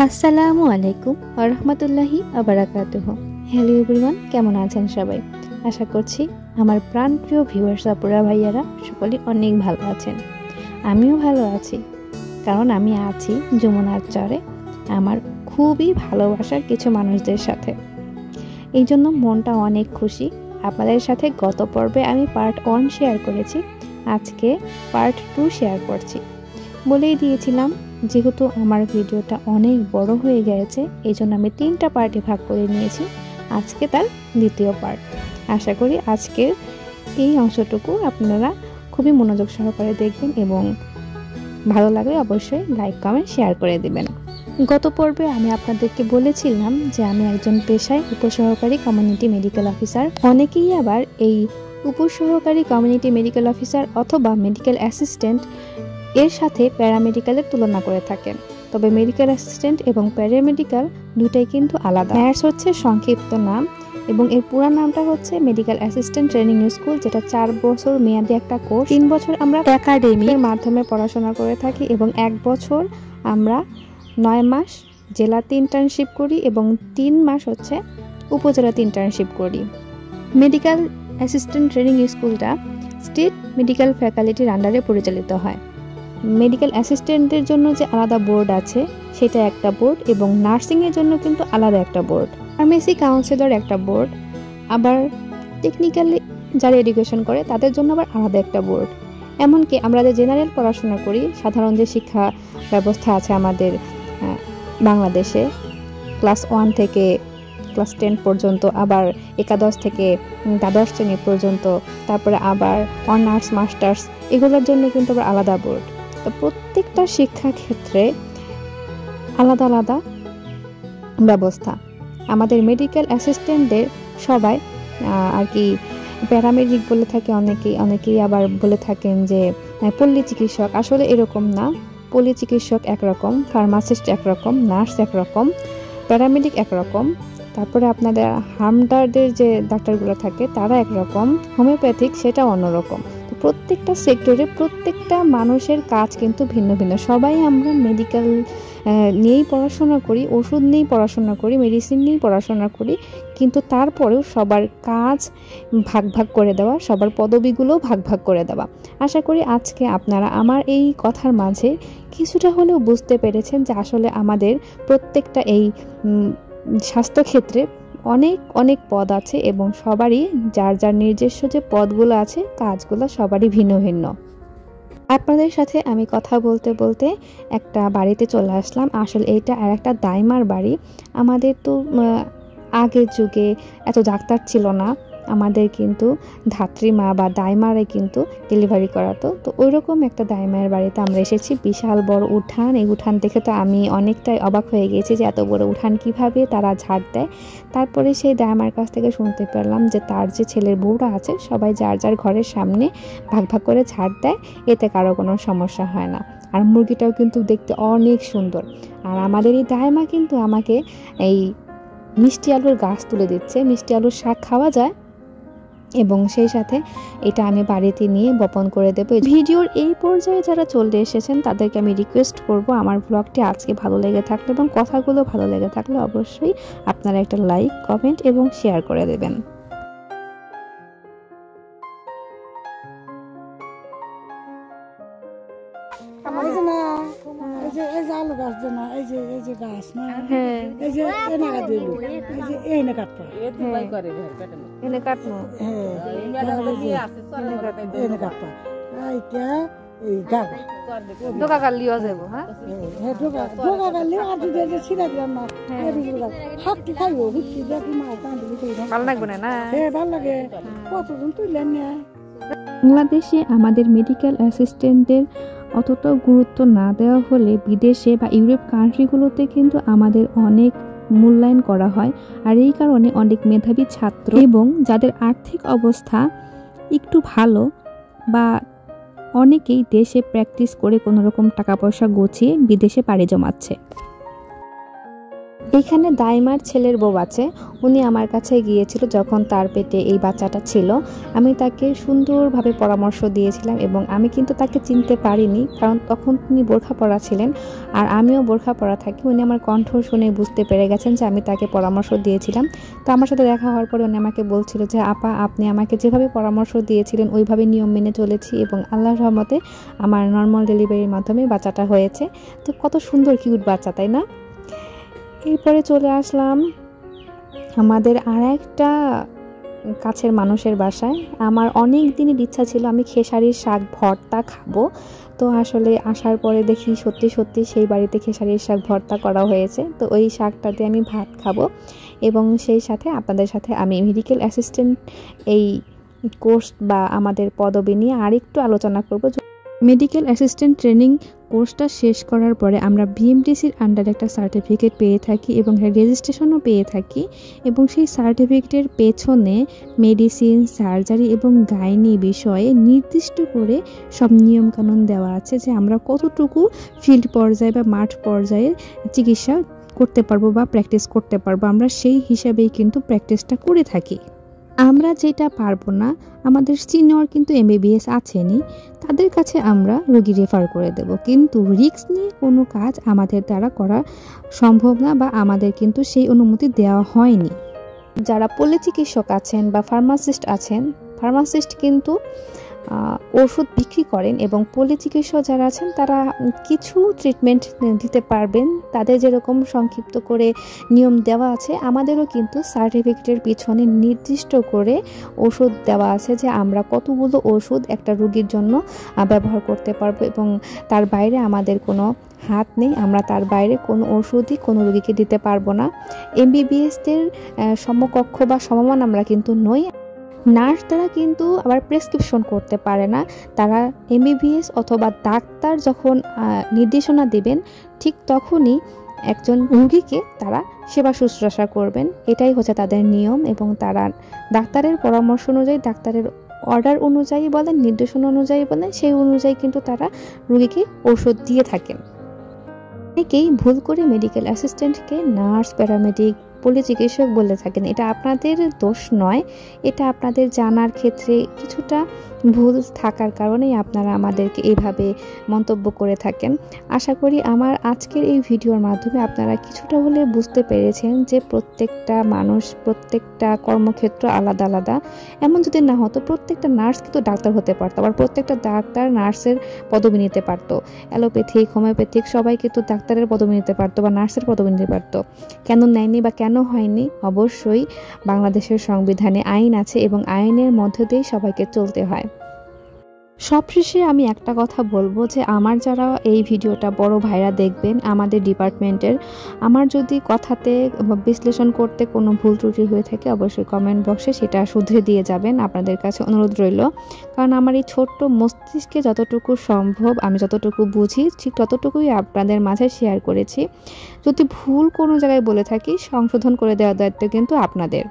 আসসালামু আলাইকুম ওয়া রাহমাতুল্লাহি ওয়া বারাকাতুহু। হ্যালো এভরিওয়ান, কেমন আছেন সবাই? আশা করছি আমার প্রাণপ্রিয় ভিউয়ার্স আপুরা ভাইয়ারা সকলেই অনেক ভালো আছেন। আমিও ভালো আছি, কারণ আমি আছি যমুনার চরে আমার খুবই ভালোবাসার কিছু মানুষদের সাথে। এই জন্য মনটা অনেক খুশি। আপনাদের সাথে গত পর্বে আমি পার্ট 1 শেয়ার করেছি, আজকে পার্ট 2 শেয়ার করছি। বলেই দিয়েছিলাম যেহেতু আমার ভিডিওটা অনেক বড় হয়ে গেছে, এই জন্য আমি 3টা পার্টে ভাগ করে নিয়েছি। আজকে তার দ্বিতীয় পার্ট। আশা করি আজকের এই অংশটুকু আপনারা খুবই মনোযোগ সহকারে দেখবেন এবং ভালো লাগলে অবশ্যই লাইক কমেন্ট শেয়ার করে দিবেন। গত পর্বে আমি আপনাদেরকে বলেছিলাম যে আমি একজন পেশায় উপসহকারী কমিউনিটি মেডিকেল অফিসার। অনেকেই আবার এই উপসহকারী কমিউনিটি মেডিকেল অফিসার অথবা মেডিকেল অ্যাসিস্ট্যান্ট এর সাথে প্যারামেডিক্যালের তুলনা করে থাকেন, তবে মেডিকেল অ্যাসিস্ট্যান্ট এবং প্যারামেডিক্যাল দুটাই কিন্তু আলাদা। ম্যাস হচ্ছে সংক্ষিপ্ত নাম এবং এর পুরো নামটা হচ্ছে মেডিকেল অ্যাসিস্ট্যান্ট ট্রেনিং স্কুল, যেটা 4 বছর মেয়াদী একটা কোর্স। 3 বছর আমরা একাডেমির মাধ্যমে পড়াশোনা করে থাকি এবং 1 বছর আমরা 9 মাস জেলাতে ইন্টার্নশিপ করি এবং 3 মাস হচ্ছে উপজেলাতে ইন্টার্নশিপ করি। মেডিকেল অ্যাসিস্ট্যান্ট ট্রেনিং স্কুলটা স্টেট মেডিকেল ফ্যাকাল্টির আন্ডারে পরিচালিত হয়। মেডিকেল অ্যাসিস্ট্যান্টের জন্য যে আলাদা বোর্ড আছে সেটা একটা বোর্ড এবং নার্সিংয়ের জন্য কিন্তু আলাদা একটা বোর্ড, ফার্মেসি কাউন্সিলর একটা বোর্ড, আবার টেকনিক্যালি যারা এডুকেশন করে তাদের জন্য আবার আলাদা একটা বোর্ড। এমনকি আমরা যে জেনারেল পড়াশোনা করি, সাধারণ যে শিক্ষা ব্যবস্থা আছে আমাদের বাংলাদেশে, ক্লাস 1 থেকে ক্লাস 10 পর্যন্ত, আবার একাদশ থেকে দ্বাদশ শ্রেণী পর্যন্ত, তারপরে আবার অনার্স মাস্টার্স, এগুলোর জন্য কিন্তু আবার আলাদা বোর্ড। তো প্রত্যেকটা শিক্ষা ক্ষেত্রে আলাদা আলাদা ব্যবস্থা। আমাদের মেডিকেল অ্যাসিস্ট্যান্টদের সবাই আর কি প্যারামেডিক বলে থাকে, অনেকেই আবার বলে থাকেন যে পল্লী চিকিৎসক। আসলে এরকম না, পল্লী চিকিৎসক একরকম, ফার্মাসিস্ট একরকম, নার্স একরকম, প্যারামেডিক একরকম, তারপরে আপনাদের হামডারদের যে ডাক্তারগুলো থাকে তারা একরকম, হোমিওপ্যাথিক সেটা অন্যরকম। প্রত্যেকটা সেক্টরে প্রত্যেকটা মানুষের কাজ কিন্তু ভিন্ন ভিন্ন। সবাই আমরা মেডিকেল নিয়েই পড়াশোনা করি, ওষুধ নিয়েই পড়াশোনা করি, মেডিসিন নিয়েই পড়াশোনা করি, কিন্তু তারপরেও সবার কাজ ভাগ ভাগ করে দেওয়া, সবার পদবিগুলোও ভাগ ভাগ করে দেওয়া। আশা করি আজকে আপনারা আমার এই কথার মাঝে কিছুটা হলেও বুঝতে পেরেছেন যে আসলে আমাদের প্রত্যেকটা এই স্বাস্থ্যক্ষেত্রে অনেক অনেক পদ আছে এবং সবারই যার যার নিজস্ব যে পদগুলো আছে, কাজগুলো সবারই ভিন্ন ভিন্ন। আপনাদের সাথে আমি কথা বলতে বলতে একটা বাড়িতে চলে আসলাম। আসলে এইটা আর একটা দাইমার বাড়ি। আমাদের তো আগের যুগে এত ডাক্তার ছিল না, আমাদের কিন্তু ধাত্রীমা বা দাইমারে কিন্তু ডেলিভারি করাতো। তো ওইরকম একটা দাইমায়ের বাড়িতে আমরা এসেছি। বিশাল বড় উঠান, এই উঠান দেখে তো আমি অনেকটাই অবাক হয়ে গেছি যে এত বড় উঠান কিভাবে তারা ঝাড় দেয়। তারপরে সেই দাইমার কাছ থেকে শুনতে পেলাম যে তার যে ছেলের বউরা আছে সবাই যার যার ঘরের সামনে ভাগ ভাগ করে ঝাড় দেয়, এতে কারো কোনো সমস্যা হয় না। আর মুরগিটাও কিন্তু দেখতে অনেক সুন্দর। আর আমাদের এই দাইমা কিন্তু আমাকে এই মিষ্টি আলুর গাছ তুলে দিচ্ছে, মিষ্টি আলুর শাক খাওয়া যায় এবং সেই সাথে এটা আমি বাড়িতে নিয়ে বপন করে দেবো। ভিডিওর এই পর্যায়ে যারা চলে এসেছেন তাদেরকে আমি রিকোয়েস্ট করব, আমার ব্লগটি আজকে ভালো লেগে থাকলে এবং কথাগুলো ভালো লেগে থাকলে অবশ্যই আপনারা একটা লাইক, কমেন্ট এবং শেয়ার করে দেবেন। আলু গাছ না, এই যে গাছ না, এই যে এনাকা দিল, এই যে এনে কাটবা, এনে কাটবো, এনে কাটবা, এইটা এই গাছ দোকা কাটলিও যাবো। হ্যাঁ ডোকা গালিও আর যদি যে ছিঁড়া দিলাম না, হাতটি খাইবো, হুটকি দেখি মা কাঁদবি, ভালো লাগবে না? হ্যাঁ ভালো লাগে। কতজন তুললেন না। বাংলাদেশে আমাদের মেডিকেল অ্যাসিস্ট্যান্টদের অতটাও গুরুত্ব না দেওয়া হলে বিদেশে বা ইউরোপ কান্ট্রিগুলোতে কিন্তু আমাদের অনেক মূল্যায়ন করা হয়। আর এই কারণে অনেক মেধাবী ছাত্র এবং যাদের আর্থিক অবস্থা একটু ভালো বা অনেকেই দেশে প্র্যাকটিস করে কোনো রকম টাকা পয়সা গুছিয়ে বিদেশে পাড়ি জমাচ্ছে। এখানে দাইমার ছেলের বউ আছে, উনি আমার কাছে গিয়েছিল যখন তার পেটে এই বাচ্চাটা ছিল। আমি তাকে সুন্দরভাবে পরামর্শ দিয়েছিলাম এবং আমি কিন্তু তাকে চিনতে পারিনি, কারণ তখন তিনি বোরখা পরা ছিলেন আর আমিও বোরখা পরা থাকি। উনি আমার কণ্ঠ শুনে বুঝতে পেরে গেছেন যে আমি তাকে পরামর্শ দিয়েছিলাম। তো আমার সাথে দেখা হওয়ার পরে উনি আমাকে বলছিল যে আপা, আপনি আমাকে যেভাবে পরামর্শ দিয়েছিলেন ওইভাবে নিয়ম মেনে চলেছি এবং আল্লাহর রহমতে আমার নর্মাল ডেলিভারির মাধ্যমে বাচ্চাটা হয়েছে। তো কত সুন্দর কিউট বাচ্চা, তাই না? এরপরে চলে আসলাম আমাদের আর একটা কাছের মানুষের বাসায়। আমার অনেক দিনের ইচ্ছা ছিল আমি খেসারির শাক ভর্তা খাবো। তো আসলে আসার পরে দেখি সত্যি সত্যি সেই বাড়িতে খেসারির শাক ভর্তা করা হয়েছে। তো ওই শাকটাতে আমি ভাত খাবো এবং সেই সাথে আপনাদের সাথে আমি মেডিকেল অ্যাসিস্ট্যান্ট এই কোর্স বা আমাদের পদবি নিয়ে আরেকটু আলোচনা করব। মেডিকেল অ্যাসিস্ট্যান্ট ট্রেনিং কোর্সটা শেষ করার পরে আমরা বিএমডিসির আন্ডারে একটা সার্টিফিকেট পেয়ে থাকি এবং রেজিস্ট্রেশনও পেয়ে থাকি এবং সেই সার্টিফিকেটের পেছনে মেডিসিন, সার্জারি এবং গাইনি বিষয়ে নির্দিষ্ট করে সব নিয়মকানুন দেওয়া আছে যে আমরা কতটুকু ফিল্ড পর্যায়ে বা মাঠ পর্যায়ে চিকিৎসা করতে পারবো বা প্র্যাকটিস করতে পারবো। আমরা সেই হিসাবেই কিন্তু প্র্যাকটিসটা করে থাকি। আমরা যেটা পারবো না, আমাদের সিনিয়র কিন্তু এমবিবিএস আছেনই, তাদের কাছে আমরা রোগী রেফার করে দেব, কিন্তু রিস্ক নিয়ে কোনো কাজ আমাদের দ্বারা করা সম্ভব না বা আমাদের কিন্তু সেই অনুমতি দেওয়া হয়নি। যারা পল্লী চিকিৎসক আছেন বা ফার্মাসিস্ট আছেন, ফার্মাসিস্ট কিন্তু ওষুধ বিক্রি করেন এবং পল্লী চিকিৎসক যারা আছেন তারা কিছু ট্রিটমেন্ট দিতে পারবেন। তাদের যেরকম সংক্ষিপ্ত করে নিয়ম দেওয়া আছে, আমাদেরও কিন্তু সার্টিফিকেটের পিছনে নির্দিষ্ট করে ওষুধ দেওয়া আছে যে আমরা কতগুলো ওষুধ একটা রোগীর জন্য ব্যবহার করতে পারবো এবং তার বাইরে আমাদের কোনো হাত নেই। আমরা তার বাইরে কোনো ওষুধই কোনো রোগীকে দিতে পারবো না। এমবিবিএসদের সমকক্ষ বা সমমান আমরা কিন্তু নই। নার্স তারা কিন্তু আবার প্রেসক্রিপশন করতে পারে না। তারা এমবিবিএস অথবা ডাক্তার যখন নির্দেশনা দেবেন ঠিক তখনই একজন রোগীকে তারা সেবা শুশ্রূষা করবেন, এটাই হচ্ছে তাদের নিয়ম। এবং তারা ডাক্তারের পরামর্শ অনুযায়ী, ডাক্তারের অর্ডার অনুযায়ী বলেন, নির্দেশনা অনুযায়ী বলেন, সেই অনুযায়ী কিন্তু তারা রোগীকে ওষুধ দিয়ে থাকেন। অনেকেই ভুল করে মেডিকেল অ্যাসিস্ট্যান্টকে নার্স, প্যারামেডিক, পল্লী চিকিৎসক বলে থাকেন। এটা আপনাদের দোষ নয়, এটা আপনাদের জানার ক্ষেত্রে কিছুটা ভুল থাকার কারণেই আপনারা আমাদেরকে এইভাবে মন্তব্য করে থাকেন। আশা করি আমার আজকের এই ভিডিওর মাধ্যমে আপনারা কিছুটা হলে বুঝতে পেরেছেন যে প্রত্যেকটা মানুষ, প্রত্যেকটা কর্মক্ষেত্র আলাদা আলাদা। এমন যদি না হতো প্রত্যেকটা নার্স কিন্তু ডাক্তার হতে পারতো, আবার প্রত্যেকটা ডাক্তার নার্সের পদবি নিতে পারতো। অ্যালোপ্যাথিক, হোমিওপ্যাথিক সবাই কিন্তু ডাক্তারের পদবি নিতে পারতো বা নার্সের পদবি নিতে পারতো। কেন নেয়নি বা কেন হয়নি? অবশ্যই বাংলাদেশের সংবিধানে আইন আছে এবং আইনের মধ্য দিয়ে সবাইকে চলতে হয়। সবশেষে আমি একটা কথা বলবো যে আমার যারা এই ভিডিওটা বড় ভাইরা দেখবেন আমাদের ডিপার্টমেন্টের, আমার যদি কথাতে বিশ্লেষণ করতে কোনো ভুল ত্রুটি হয়ে থাকে অবশ্যই কমেন্ট বক্সে সেটা শুধরে দিয়ে যাবেন, আপনাদের কাছে অনুরোধ রইল। কারণ আমার এই ছোট্ট মস্তিষ্কে যতটুকু সম্ভব আমি যতটুকু বুঝি ঠিক ততটুকুই আপনাদের মাঝে শেয়ার করেছি। যদি ভুল কোনো জায়গায় বলে থাকি সংশোধন করে দেওয়ার দায়িত্ব কিন্তু আপনাদের।